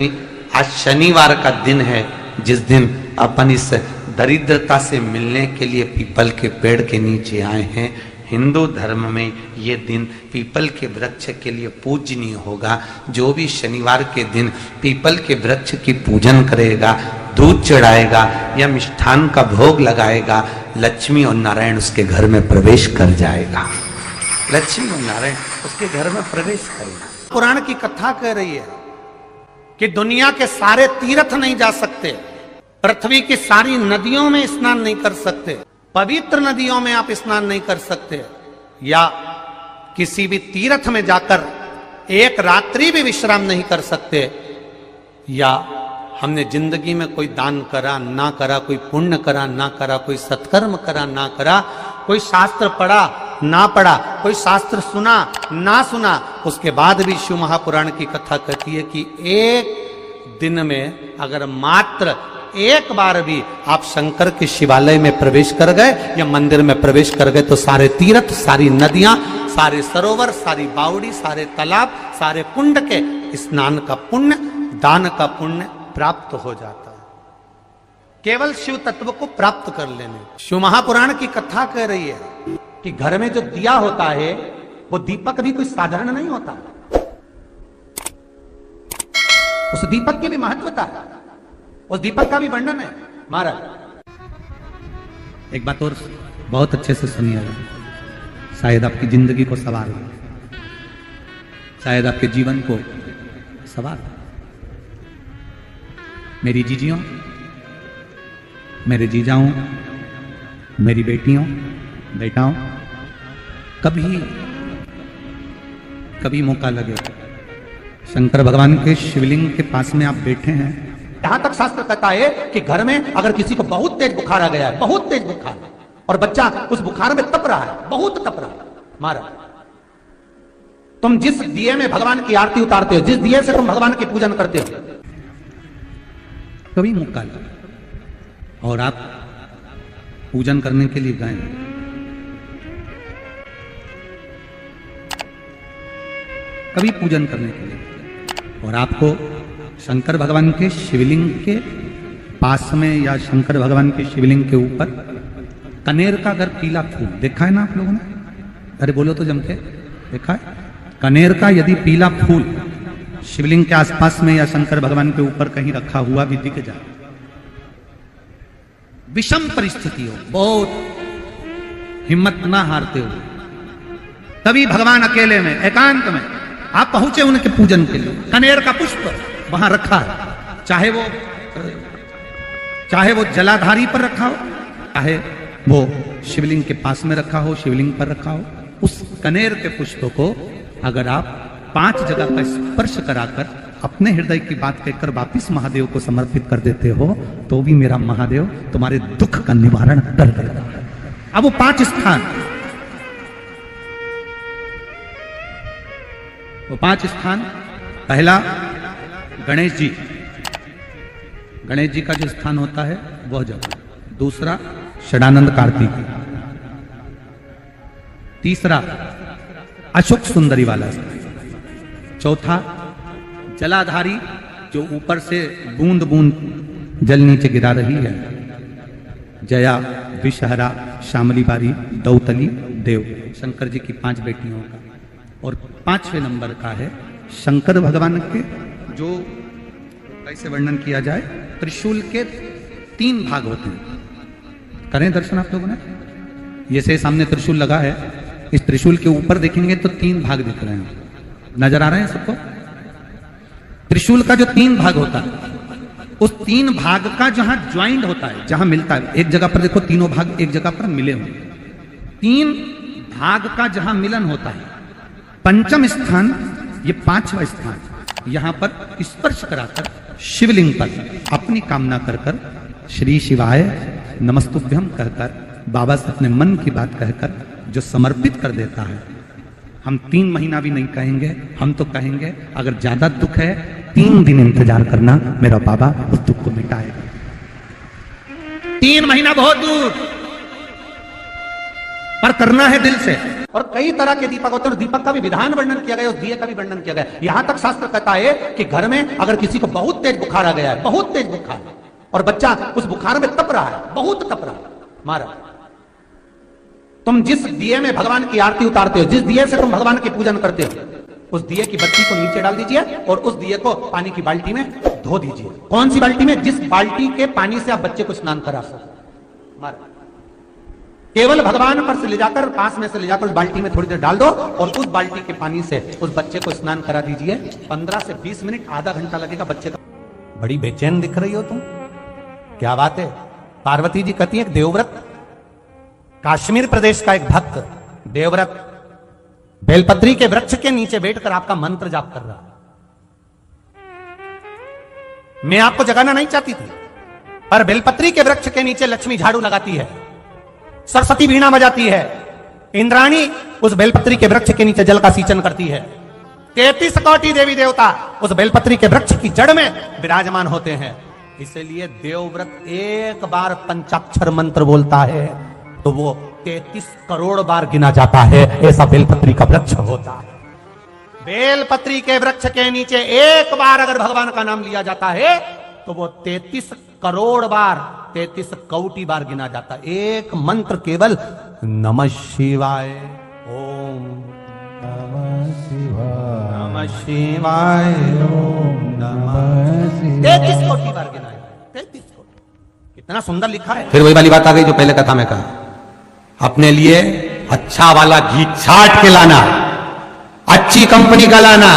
आज शनिवार का दिन है जिस दिन अपन इस दरिद्रता से मिलने के लिए पीपल के पेड़ के नीचे आए हैं। हिंदू धर्म में ये दिन पीपल के वृक्ष के लिए पूजनीय होगा। जो भी शनिवार के दिन पीपल के वृक्ष की पूजन करेगा, दूध चढ़ाएगा या मिष्ठान का भोग लगाएगा, लक्ष्मी और नारायण उसके घर में प्रवेश कर जाएगा। लक्ष्मी और नारायण उसके घर में प्रवेश करेगा। पुराण की कथा कह रही है कि दुनिया के सारे तीर्थ नहीं जा सकते, पृथ्वी की सारी नदियों में स्नान नहीं कर सकते, पवित्र नदियों में आप स्नान नहीं कर सकते, या किसी भी तीर्थ में जाकर एक रात्रि भी विश्राम नहीं कर सकते, या हमने जिंदगी में कोई दान करा ना करा, कोई पुण्य करा ना करा, कोई सत्कर्म करा ना करा, कोई शास्त्र पढ़ा ना पढ़ा, कोई शास्त्र सुना ना सुना, उसके बाद भी शिव महापुराण की कथा कहती है कि एक दिन में अगर मात्र एक बार भी आप शंकर के शिवालय में प्रवेश कर गए या मंदिर में प्रवेश कर गए तो सारे तीर्थ, सारी नदियां, सारे सरोवर, सारी बावड़ी, सारे तालाब, सारे कुंड के स्नान का पुण्य, दान का पुण्य प्राप्त हो जाता है। केवल शिव तत्व को प्राप्त कर लेने। शिव महापुराण की कथा कह रही है कि घर में जो दिया होता है वो दीपक भी कोई साधारण नहीं होता, उस दीपक की भी महत्वता है, उस दीपक का भी वर्णन है। महाराज एक बात और बहुत अच्छे से सुनिएगा, शायद आपकी जिंदगी को सवार हो, शायद आपके जीवन को सवार हो। मेरी जीजियों, मेरे जीजाओं, मेरी बेटियों, बेटाओं, कभी मौका लगे शंकर भगवान के शिवलिंग के पास में आप बैठे हैं। यहां तक शास्त्र कहता है कि घर में अगर किसी को बहुत तेज बुखार आ गया है, बहुत तेज बुखार, और बच्चा उस बुखार में तप रहा है, बहुत तप रहा है, महाराज तुम जिस दिए में भगवान की आरती उतारते हो, जिस दिए से तुम भगवान की पूजन करते हो, कभी मौका लगे और आप पूजन करने के लिए गए, कभी पूजन करने के लिए, और आपको शंकर भगवान के शिवलिंग के पास में या शंकर भगवान के शिवलिंग के ऊपर कनेर का अगर पीला फूल देखा है ना आप लोगों ने, अरे बोलो तो जम के, देखा है? कनेर का यदि पीला फूल शिवलिंग के आसपास में या शंकर भगवान के ऊपर कहीं रखा हुआ भी दिख जाए, विषम परिस्थिति हो, बहुत हिम्मत ना हारते हो, तभी भगवान अकेले में एकांत में आप पहुंचे उनके पूजन के लिए। कनेर का पुष्प वहां रखा है, चाहे वो जलाधारी पर रखा हो, चाहे वो शिवलिंग के पास में रखा हो, शिवलिंग पर रखा हो, उस कनेर के पुष्प को अगर आप 5 जगह का स्पर्श कराकर अपने हृदय की बात कहकर वापिस महादेव को समर्पित कर देते हो तो भी मेरा महादेव तुम्हारे दुख का निवारण कर देगा। अब वो 5 स्थान, वो 5 स्थान, पहला गणेश जी, गणेश जी का जो स्थान होता है वह जगह, दूसरा षडानंद कार्तिक, तीसरा अशोक सुंदरी वाला स्थान, चौथा जलाधारी जो ऊपर से बूंद बूंद जल नीचे गिरा रही है, जया, विषहरा, शामली बारी, दौतली, देव, शंकर जी की 5 बेटियों का, और 5वें नंबर का है शंकर भगवान के, जो कैसे वर्णन किया जाए, त्रिशूल के 3 भाग होते हैं। करें दर्शन आप लोगों ने, ये से सामने त्रिशूल लगा है, इस त्रिशूल के ऊपर देखेंगे तो 3 भाग दिख रहे हैं, नजर आ रहे हैं सबको? त्रिशूल का जो 3 भाग होता है, उस 3 भाग का जहां ज्वाइंट होता है, जहां मिलता है, एक जगह पर देखो तीनों भाग एक जगह पर मिले हुए, 3 भाग का जहां मिलन होता है, 5वां स्थान, ये 5वां स्थान, यहां पर स्पर्श कराकर शिवलिंग पर अपनी कामना कर श्री शिवाय नमस्तुभ्यम कहकर बाबा से अपने मन की बात कहकर जो समर्पित कर देता है, हम 3 महीना भी नहीं कहेंगे, हम तो कहेंगे अगर ज्यादा दुख है 3 दिन इंतजार करना, मेरा बाबा उस दुख को मिटाएगा। 3 महीना बहुत दूर, पर करना है दिल से। और कई तरह के दीपक होते हैं, दीपक का भी विधान वर्णन किया गया, उस दिए का भी वर्णन किया गया। यहां तक शास्त्र कहता है कि घर में अगर किसी को बहुत तेज बुखार आ गया है, बहुत तेज बुखार, और बच्चा उस बुखार में तप रहा है, बहुत तप रहा है, मारा, तुम जिस दिए में भगवान की आरती उतारते हो, जिस दिए से तुम भगवान की पूजन करते हो, उस दिए की बत्ती को नीचे डाल दीजिए और उस दिए को पानी की बाल्टी में धो दीजिए। कौन सी बाल्टी में? जिस बाल्टी के पानी से आप बच्चे को स्नान करा सको। मारा, केवल भगवान पर से ले जाकर, पास में से ले जाकर उस बाल्टी में थोड़ी देर डाल दो और उस बाल्टी के पानी से उस बच्चे को स्नान करा दीजिए। 15 से 20 मिनट, आधा घंटा लगेगा बच्चे का। बड़ी बेचैन दिख रही हो तुम, क्या बात है? पार्वती जी कहती है, देवव्रत, कश्मीर प्रदेश का एक भक्त देवव्रत बेलपत्री के वृक्ष के नीचे बैठकर आपका मंत्र जाप कर रहा। मैं आपको जगाना नहीं चाहती थी, पर बेलपत्री के वृक्ष के नीचे लक्ष्मी झाड़ू लगाती है, सरस्वती वीणा बजाती है, इंद्राणी उस बेलपत्री के वृक्ष के नीचे जल का सिंचन करती है, 33 कोटि देवी देवता उस बेलपत्री के वृक्ष की जड़ में विराजमान होते हैं। इसलिए देवव्रत एक बार पंचाक्षर मंत्र बोलता है तो वो 33 करोड़ बार गिना जाता है, ऐसा बेलपत्री का वृक्ष होता है। बेलपत्री के वृक्ष के नीचे एक बार अगर भगवान का नाम लिया जाता है तो वो 33 करोड़ बार, 33 कोटि बार गिना जाता है। एक मंत्र केवल नमः शिवाय, ओम नमः शिवाय, नमः शिवाय, ओम नमः शिवाय, 33 कोटि बार गिना है, 33 कोटि। कितना सुंदर लिखा है। फिर वही वाली बात आ गई जो पहले कथा में कहा, अपने लिए अच्छा वाला घी छाट के लाना, अच्छी कंपनी का लाना,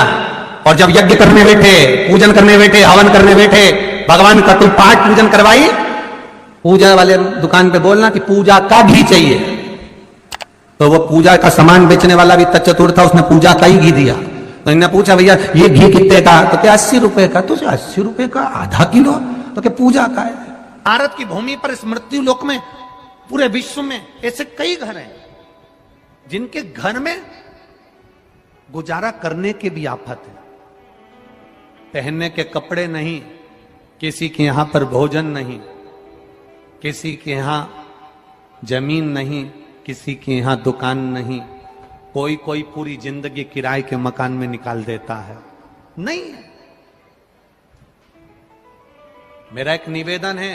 और जब यज्ञ करने बैठे, पूजन करने बैठे, हवन करने बैठे, भगवान का कोई पाठ पूजन करवाई, पूजा वाले दुकान पे बोलना कि पूजा का घी चाहिए। तो वो पूजा का सामान बेचने वाला भी चतुर था, उसने पूजा का ही घी दिया। तो इन्होंने पूछा, भैया ये घी कितने का? तो क्या 80 रुपए का? तो 80 रुपए का आधा किलो? तो क्या पूजा का है? भारत की भूमि पर इस मृत्यु लोक में, पूरे विश्व में ऐसे कई घर हैं जिनके घर में गुजारा करने की भी आफत है। पहनने के कपड़े नहीं, किसी के यहां पर भोजन नहीं, किसी के यहां जमीन नहीं, किसी के यहां दुकान नहीं, कोई कोई पूरी जिंदगी किराए के मकान में निकाल देता है। नहीं है। मेरा एक निवेदन है,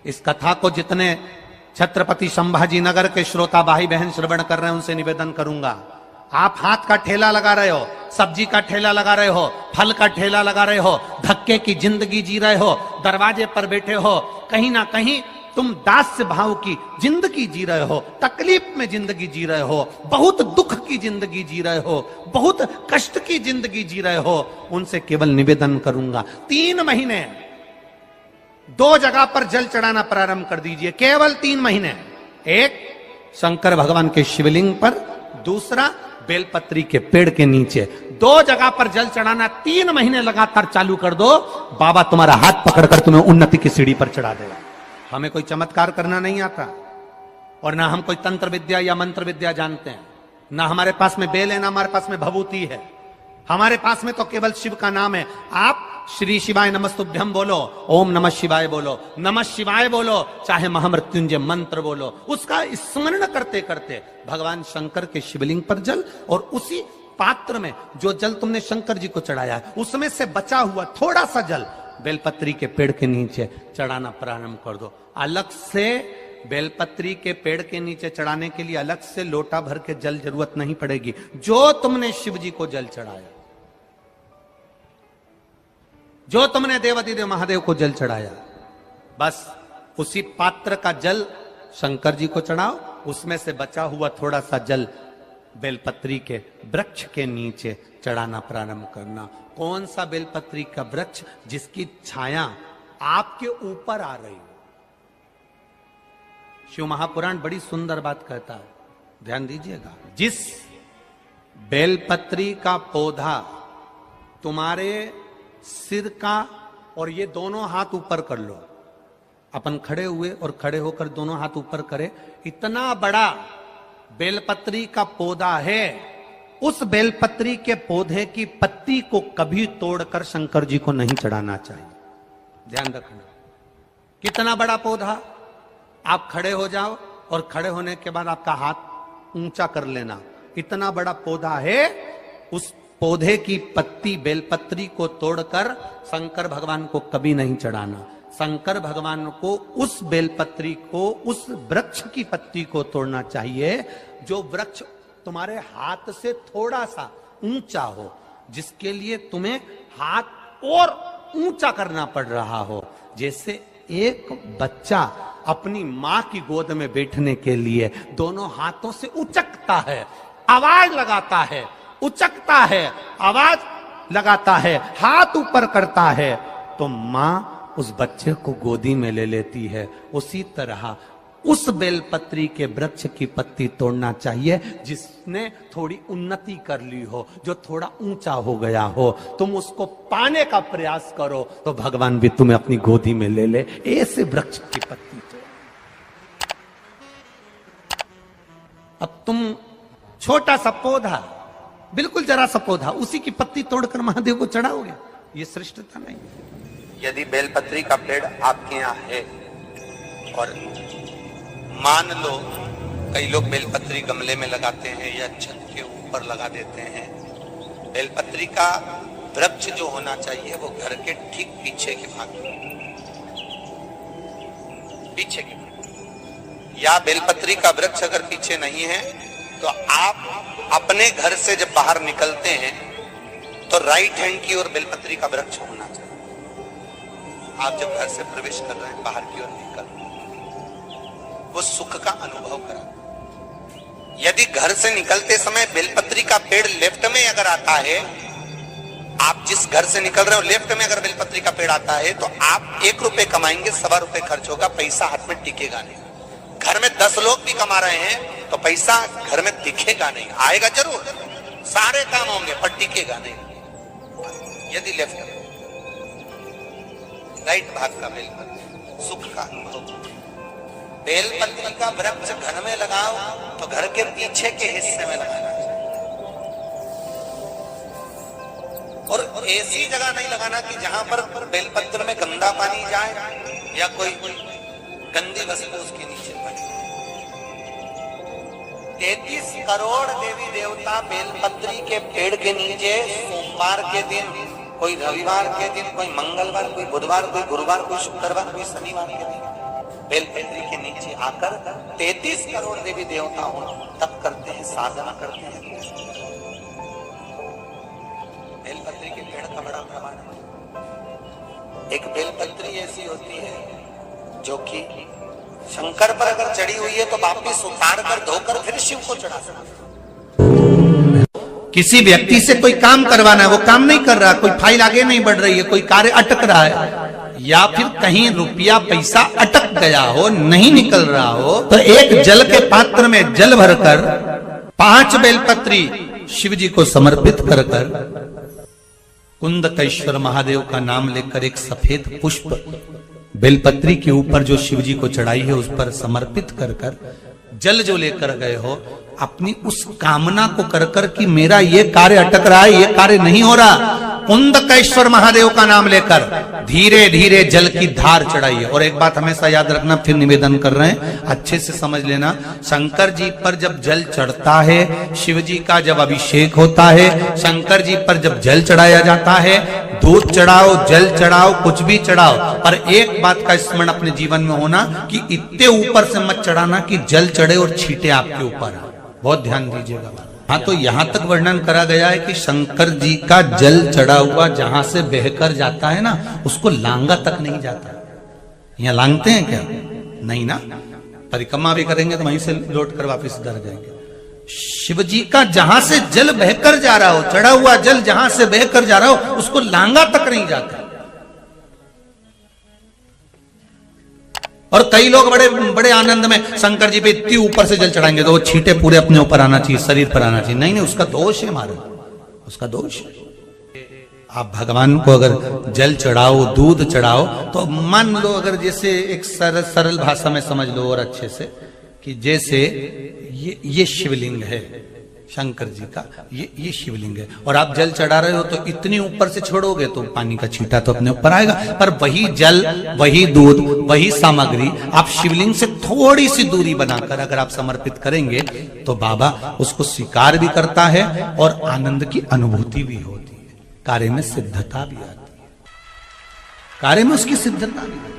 इस कथा को जितने छत्रपति संभाजी नगर के श्रोता भाई बहन श्रवण कर रहे हैं उनसे निवेदन करूंगा, आप हाथ का ठेला लगा रहे हो, सब्जी का ठेला लगा रहे हो, फल का ठेला लगा रहे हो, धक्के की जिंदगी जी रहे हो, दरवाजे पर बैठे हो, कहीं ना कहीं तुम दास्य भाव की जिंदगी जी रहे हो, तकलीफ में जिंदगी जी रहे हो, बहुत दुख की जिंदगी जी रहे हो, बहुत कष्ट की जिंदगी जी रहे हो, उनसे केवल निवेदन करूंगा, 3 महीने 2 जगह पर जल चढ़ाना प्रारंभ कर दीजिए, केवल 3 महीने। एक शंकर भगवान के शिवलिंग पर, दूसरा बेलपत्री के पेड़ के नीचे। 2 जगह पर जल चढ़ाना 3 महीने लगातार चालू कर दो, बाबा तुम्हारा हाथ पकड़कर तुम्हें उन्नति की सीढ़ी पर चढ़ा देगा। हमें कोई चमत्कार करना नहीं आता, और ना हम कोई तंत्र विद्या या मंत्र विद्या जानते हैं, ना हमारे पास में बेल है, ना हमारे पास में भभूति है, हमारे पास में तो केवल शिव का नाम है। आप श्री शिवाय नमस्तुभ्यम बोलो, ओम नमः शिवाय बोलो, नमः शिवाय बोलो, चाहे महामृत्युंजय मंत्र बोलो, उसका स्मरण करते करते भगवान शंकर के शिवलिंग पर जल, और उसी पात्र में जो जल तुमने शंकर जी को चढ़ाया है उसमें से बचा हुआ थोड़ा सा जल बेलपत्री के पेड़ के नीचे चढ़ाना प्रारंभ कर दो। अलग से बेलपत्री के पेड़ के नीचे चढ़ाने के लिए अलग से लोटा भर के जल जरूरत नहीं पड़ेगी। जो तुमने शिव जी को जल चढ़ाया, जो तुमने देवाधिदेव महादेव को जल चढ़ाया, बस उसी पात्र का जल शंकर जी को चढ़ाओ, उसमें से बचा हुआ थोड़ा सा जल बेलपत्री के वृक्ष के नीचे चढ़ाना प्रारंभ करना। कौन सा बेलपत्री का वृक्ष? जिसकी छाया आपके ऊपर आ रही हो। शिव महापुराण बड़ी सुंदर बात कहता है, ध्यान दीजिएगा। जिस बेलपत्री का पौधा तुम्हारे सिर का, और ये दोनों हाथ ऊपर कर लो, अपन खड़े हुए और खड़े होकर दोनों हाथ ऊपर करे, इतना बड़ा बेलपत्री का पौधा है, उस बेलपत्री के पौधे की पत्ती को कभी तोड़कर शंकर जी को नहीं चढ़ाना चाहिए। ध्यान रखना, कितना बड़ा पौधा। आप खड़े हो जाओ और खड़े होने के बाद आपका हाथ ऊंचा कर लेना। इतना बड़ा पौधा है, उस पौधे की पत्ती बेलपत्री को तोड़कर शंकर भगवान को कभी नहीं चढ़ाना। शंकर भगवान को उस बेलपत्री को, उस वृक्ष की पत्ती को तोड़ना चाहिए जो वृक्ष तुम्हारे हाथ से थोड़ा सा ऊंचा हो, जिसके लिए तुम्हें हाथ और ऊंचा करना पड़ रहा हो। जैसे एक बच्चा अपनी मां की गोद में बैठने के लिए दोनों हाथों से उचकता है, आवाज लगाता है, उचकता है, आवाज लगाता है, हाथ ऊपर करता है, तो मां उस बच्चे को गोदी में ले लेती है। उसी तरह उस बेलपत्री के वृक्ष की पत्ती तोड़ना चाहिए जिसने थोड़ी उन्नति कर ली हो, जो थोड़ा ऊंचा हो गया हो। तुम उसको पाने का प्रयास करो तो भगवान भी तुम्हें अपनी गोदी में ले ले। ऐसे वृक्ष की पत्ती तोड़। अब तुम छोटा सा पौधा, बिल्कुल जरा सा पौधा, उसी की पत्ती तोड़कर महादेव को चढ़ाओगे, ये श्रेष्ठता नहीं। यदि बेलपत्री का पेड़ आपके यहाँ है और मान लो कई लोग बेलपत्री गमले में लगाते हैं या छत के ऊपर लगा देते हैं, बेलपत्री का वृक्ष जो होना चाहिए वो घर के ठीक पीछे के भाग में, पीछे के भाग। या बेलपत्री का वृक्ष अगर पीछे नहीं है तो आप अपने घर से जब बाहर निकलते हैं तो राइट हैंड की ओर बेलपत्री का वृक्ष होना चाहिए। आप जब घर से प्रवेश कर रहे हैं, बाहर की ओर निकल, वो सुख का अनुभव करा। यदि घर से निकलते समय बेलपत्री का पेड़ लेफ्ट में अगर आता है, आप जिस घर से निकल रहे हो लेफ्ट में अगर बेलपत्री का पेड़ आता है तो आप 1 रुपए कमाएंगे, 1.25 रुपए खर्च होगा, पैसा हाथ में टिकेगा नहीं। घर में 10 लोग भी कमा रहे हैं तो पैसा घर में दिखेगा नहीं, आएगा जरूर, सारे काम होंगे पर टिकेगा नहीं। यदि लेफ्ट राइट भाग का बेलपत्री सुख का अनुभव। बेलपत्री का वृक्ष घर में लगाओ तो घर के पीछे के हिस्से में लगाना चाहिए, और ऐसी जगह नहीं लगाना कि जहां पर बेलपत्र में गंदा पानी जाए या कोई गंदी वस्तु उसके नीचे पड़े। 33 करोड़ देवी देवता बेलपत्री के पेड़ के नीचे सोमवार के दिन, कोई रविवार के दिन, कोई मंगलवार, कोई बुधवार, कोई गुरुवार, कोई शुक्रवार, कोई शनिवार के दिन बेलपत्री के नीचे आकर 33 करोड़ देवी देवता हो तप करते हैं, साधना करते हैं। बेलपत्री के पेड़ का बड़ा प्रमाण है। एक बेलपत्री ऐसी होती है जो कि शंकर पर अगर चढ़ी हुई है तो वापिस उतार कर धोकर फिर शिव को चढ़ा सकते। किसी व्यक्ति से कोई काम करवाना है, वो काम नहीं कर रहा, कोई फाइल आगे नहीं बढ़ रही है, कोई कार्य अटक रहा है, या फिर कहीं रुपया पैसा अटक गया हो, नहीं निकल रहा हो, तो एक जल के पात्र में जल भरकर 5 बेलपत्री शिव जी को समर्पित कर कुंदकेश्वर महादेव का नाम लेकर एक सफेद पुष्प बेलपत्री के ऊपर जो शिव जी को चढ़ाई है उस पर समर्पित कर जल जो लेकर गए हो, अपनी उस कामना को कर कि मेरा ये कार्य अटक रहा है, ये कार्य नहीं हो रहा, कुंदकेश्वर महादेव का नाम लेकर धीरे धीरे जल की धार चढ़ाइए। और एक बात हमेशा याद रखना, फिर निवेदन कर रहे हैं, अच्छे से समझ लेना, शंकर जी पर जब जल चढ़ता है, शिव जी का जब अभिषेक होता है, शंकर जी पर जब जल चढ़ाया जाता है, दूध चढ़ाओ, जल चढ़ाओ, कुछ भी चढ़ाओ, पर एक बात का स्मरण अपने जीवन में होना कि इतने ऊपर से मत चढ़ाना कि जल चढ़े और छींटे आपके ऊपर आए। बहुत ध्यान दीजिएगा। हाँ, तो यहां तक वर्णन करा गया है कि शंकर जी का जल चढ़ा हुआ जहां से बहकर जाता है ना, उसको लांगा तक नहीं जाता। यहाँ लांगते हैं क्या? नहीं ना, परिक्रमा भी करेंगे तो वहीं से लौट कर वापिस घर जाएंगे। शिव जी का जहां से जल बहकर जा रहा हो, चढ़ा हुआ जल जहां से बहकर जा रहा हो, उसको लांगा तक नहीं जाता। और कई लोग बड़े बड़े आनंद में शंकर जी पे इतनी ऊपर से जल चढ़ाएंगे तो वो छींटे पूरे अपने ऊपर आना चाहिए, शरीर पर आना चाहिए। नहीं नहीं, उसका दोष है हमारा, उसका दोष है। आप भगवान को अगर जल चढ़ाओ, दूध चढ़ाओ, तो मान लो अगर जैसे एक सरल भाषा में समझ लो और अच्छे से, कि जैसे ये शिवलिंग है, शंकर जी का ये शिवलिंग है। और आप जल चढ़ा रहे हो तो इतनी ऊपर से छोड़ोगे तो पानी का छींटा तो अपने ऊपर आएगा, पर वही जल, वही दूध, वही सामग्री आप शिवलिंग से थोड़ी सी दूरी बनाकर अगर आप समर्पित करेंगे तो बाबा उसको स्वीकार भी करता है और आनंद की अनुभूति भी होती है, कार्य में सिद्धता भी आती है, कार्य में उसकी सिद्धता भी।